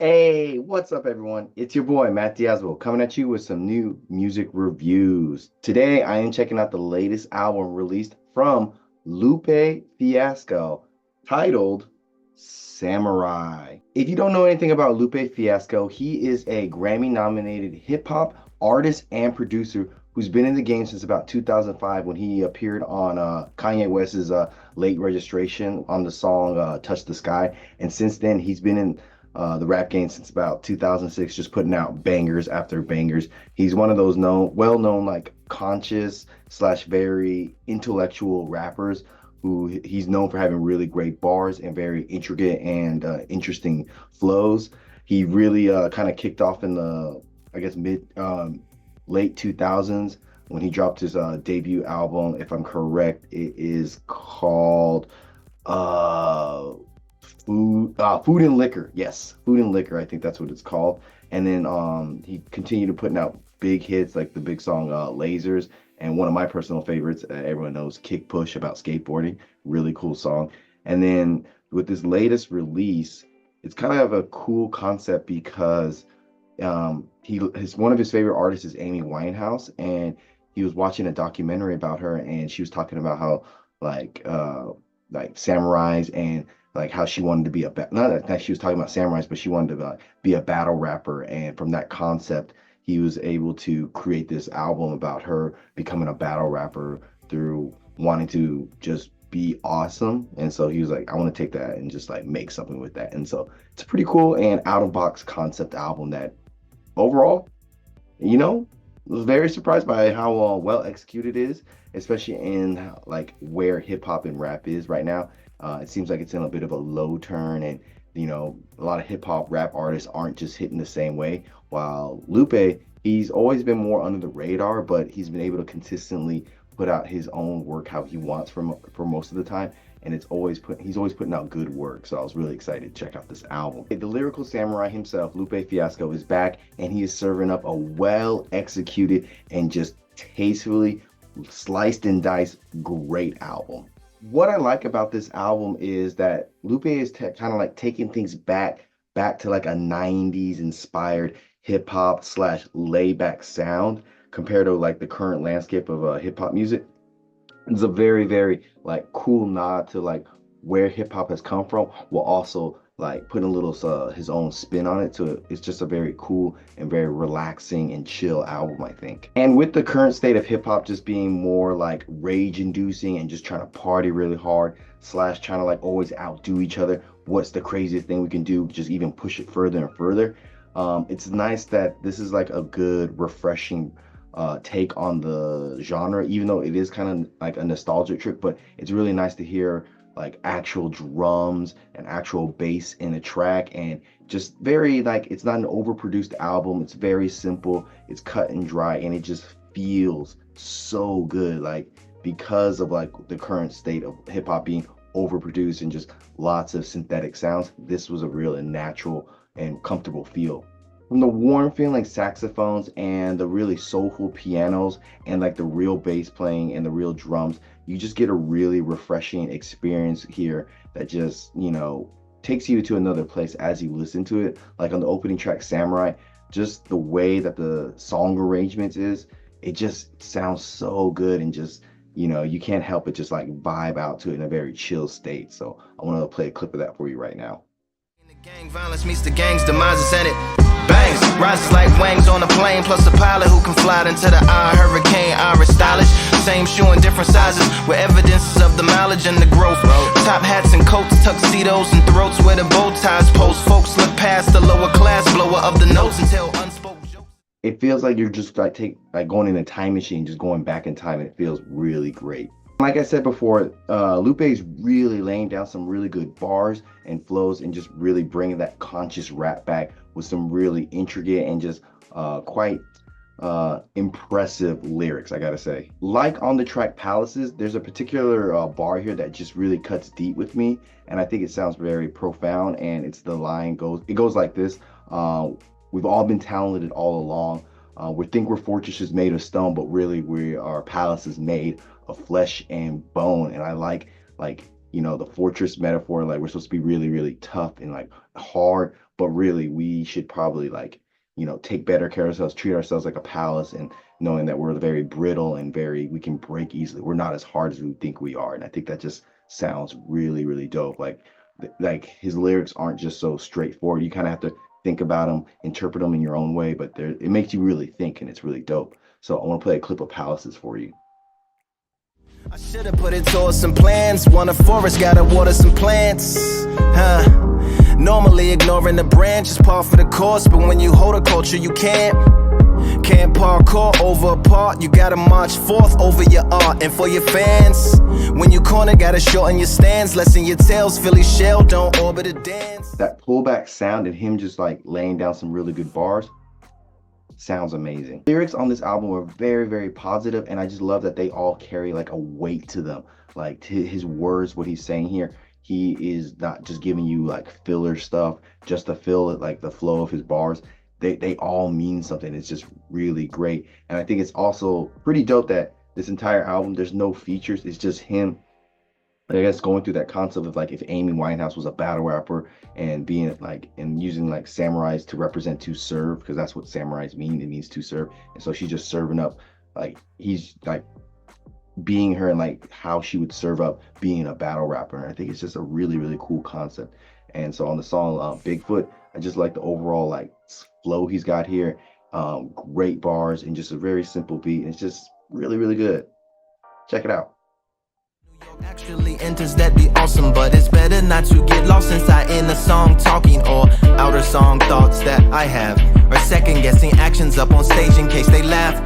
Hey, what's up, everyone? It's your boy, Matt Diazzo, coming at you with some new music reviews. Today, I am checking out the latest album released from Lupe Fiasco, titled Samurai. If you don't know anything about Lupe Fiasco, he is a Grammy-nominated hip-hop artist and producer who's been in the game since about 2005 when he appeared on Kanye West's Late Registration on the song Touch the Sky. And since then, he's been in the rap game since about 2006, just putting out bangers after bangers. He's one of those well-known, like conscious slash very intellectual rappers who he's known for having really great bars and very intricate and interesting flows. He really kind of kicked off in the, I guess, late 2000s when he dropped his debut album. If I'm correct, it is called uh food and liquor. Yes, food and liquor. I think that's what it's called. And then he continued to putting out big hits like the big song Lasers, and one of my personal favorites, everyone knows, Kick Push, about skateboarding. Really cool song. And then with this latest release, it's kind of a cool concept because his one of his favorite artists is Amy Winehouse, and he was watching a documentary about her, and she was talking about how like like samurais, and like how she wanted to be not that she was talking about samurais, but she wanted to be a battle rapper. And from that concept, he was able to create this album about her becoming a battle rapper through wanting to just be awesome. And so he was like, I want to take that and just like make something with that. And so it's a pretty cool and out of box concept album that overall, was very surprised by how well executed it is, especially in like where hip hop and rap is right now. It seems like it's in a bit of a low turn, and a lot of hip hop rap artists aren't just hitting the same way. While Lupe, he's always been more under the radar, but he's been able to consistently put out his own work how he wants for most of the time, and he's always putting out good work. So I was really excited to check out this album. The lyrical samurai himself, Lupe Fiasco, is back, and he is serving up a well executed and just tastefully sliced and diced great album. What I like about this album is that Lupe is kind of like taking things back to like a 90s inspired hip hop slash layback sound compared to like the current landscape of hip hop music. It's a very, very like cool nod to like where hip hop has come from, while also like putting a little his own spin on it. So it's just a very cool and very relaxing and chill album, I think. And with the current state of hip hop just being more like rage inducing and just trying to party really hard, slash trying to like always outdo each other, what's the craziest thing we can do? Just even push it further and further. It's nice that this is like a good, refreshing take on the genre, even though it is kind of like a nostalgic trip. But it's really nice to hear like actual drums and actual bass in a track, and just very like it's not an overproduced album. It's very simple, it's cut and dry, and it just feels so good. Like because of like the current state of hip hop being overproduced and just lots of synthetic sounds, this was a real and natural and comfortable feel. From the warm feeling saxophones and the really soulful pianos and like the real bass playing and the real drums, you just get a really refreshing experience here that just, takes you to another place as you listen to it. Like on the opening track, Samurai, just the way that the song arrangements is, it just sounds so good, and just, you can't help but just like vibe out to it in a very chill state. So I want to play a clip of that for you right now. Gang violence meets the gang's demise, and it bangs, rises like wings on a plane, plus a pilot who can fly into the eye. Hurricane, Irish stylish, same shoe in different sizes, with evidences of the mileage and the growth. Top hats and coats, tuxedos and throats where the bow ties post. Folks look past the lower class blower of the notes and tell unspoken jokes. It feels like you're just like going in a time machine, just going back in time. It feels really great. Like I said before, Lupe's really laying down some really good bars and flows, and just really bringing that conscious rap back with some really intricate and just quite impressive lyrics, I gotta say. Like on the track Palaces, there's a particular bar here that just really cuts deep with me, and I think it sounds very profound. And it's the line goes like this: "We've all been talented all along. We think we're fortresses made of stone, but really we are palaces made of flesh and bone." And I like the fortress metaphor. Like we're supposed to be really, really tough and like hard, but really we should probably like, take better care of ourselves, treat ourselves like a palace, and knowing that we're very brittle and we can break easily. We're not as hard as we think we are. And I think that just sounds really, really dope. Like his lyrics aren't just so straightforward. You kind of have to think about them, interpret them in your own way, but it makes you really think, and it's really dope. So I want to play a clip of Palaces for you. I should have put it towards some plans. Want a forest, gotta water some plants. Normally ignoring the branch is par for the course, but when you hold a culture, you can't parkour over a part. You gotta march forth over your art. And for your fans, when you corner, gotta shorten your stance. Lessen your tails, Philly shell, don't orbit a dance. That pullback sound and him just like laying down some really good bars sounds amazing. Lyrics on this album are very, very positive, and I just love that they all carry like a weight to them. Like his words, what he's saying here, he is not just giving you like filler stuff just to fill it, like the flow of his bars. They all mean something. It's just really great. And I think it's also pretty dope that this entire album, there's no features. It's just him, I guess, going through that concept of like if Amy Winehouse was a battle rapper and being like and using like samurais to represent to serve, because that's what samurais mean. It means to serve. And so she's just serving up, like he's like being her and like how she would serve up being a battle rapper. And I think it's just a really, really cool concept. And so on the song Bigfoot, I just like the overall like flow he's got here. Great bars and just a very simple beat. And it's just really, really good. Check it out. Actually enters, that'd be awesome, but it's better not to get lost inside in the song talking or outer song thoughts that I have, or second guessing actions up on stage in case they laugh.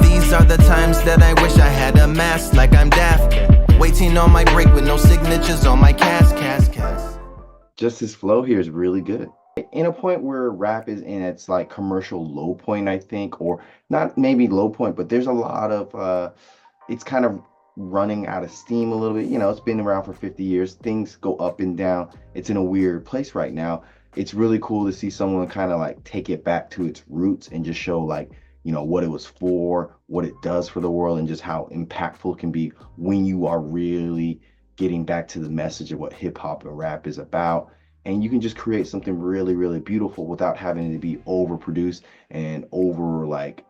These are the times that I wish I had a mask, like I'm daft, waiting on my break with no signatures on my cast. Just his flow here is really good. In a point where rap is in its like commercial low point, I think, or not maybe low point, but there's a lot of it's kind of running out of steam a little bit. It's been around for 50 years. Things go up and down. It's in a weird place right now. It's really cool to see someone kind of like take it back to its roots and just show like, what it was for, what it does for the world, and just how impactful it can be when you are really getting back to the message of what hip hop and rap is about. And you can just create something really, really beautiful without having to be overproduced and over like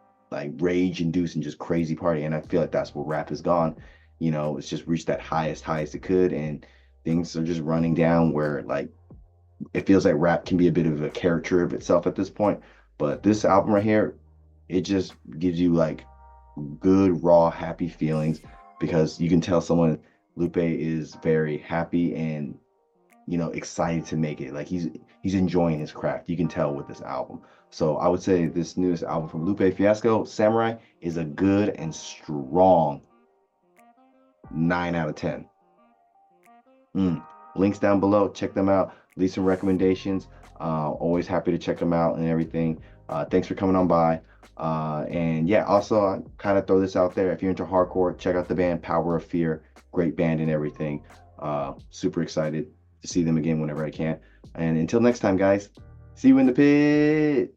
rage induced and just crazy party. And I feel like that's where rap has gone. It's just reached that highest it could, and things are just running down where like it feels like rap can be a bit of a caricature of itself at this point. But this album right here, it just gives you like good, raw, happy feelings, because you can tell Lupe is very happy and excited to make it. Like he's enjoying his craft. You can tell with this album. So I would say this newest album from Lupe Fiasco, Samurai, is a good and strong 9 out of 10. Links down below. Check them out. Leave some recommendations. Always happy to check them out and everything. Thanks for coming on by. And yeah, also I kind of throw this out there. If you're into hardcore, check out the band Power of Fear. Great band and everything. Super excited to see them again whenever I can. And until next time, guys, see you in the pit.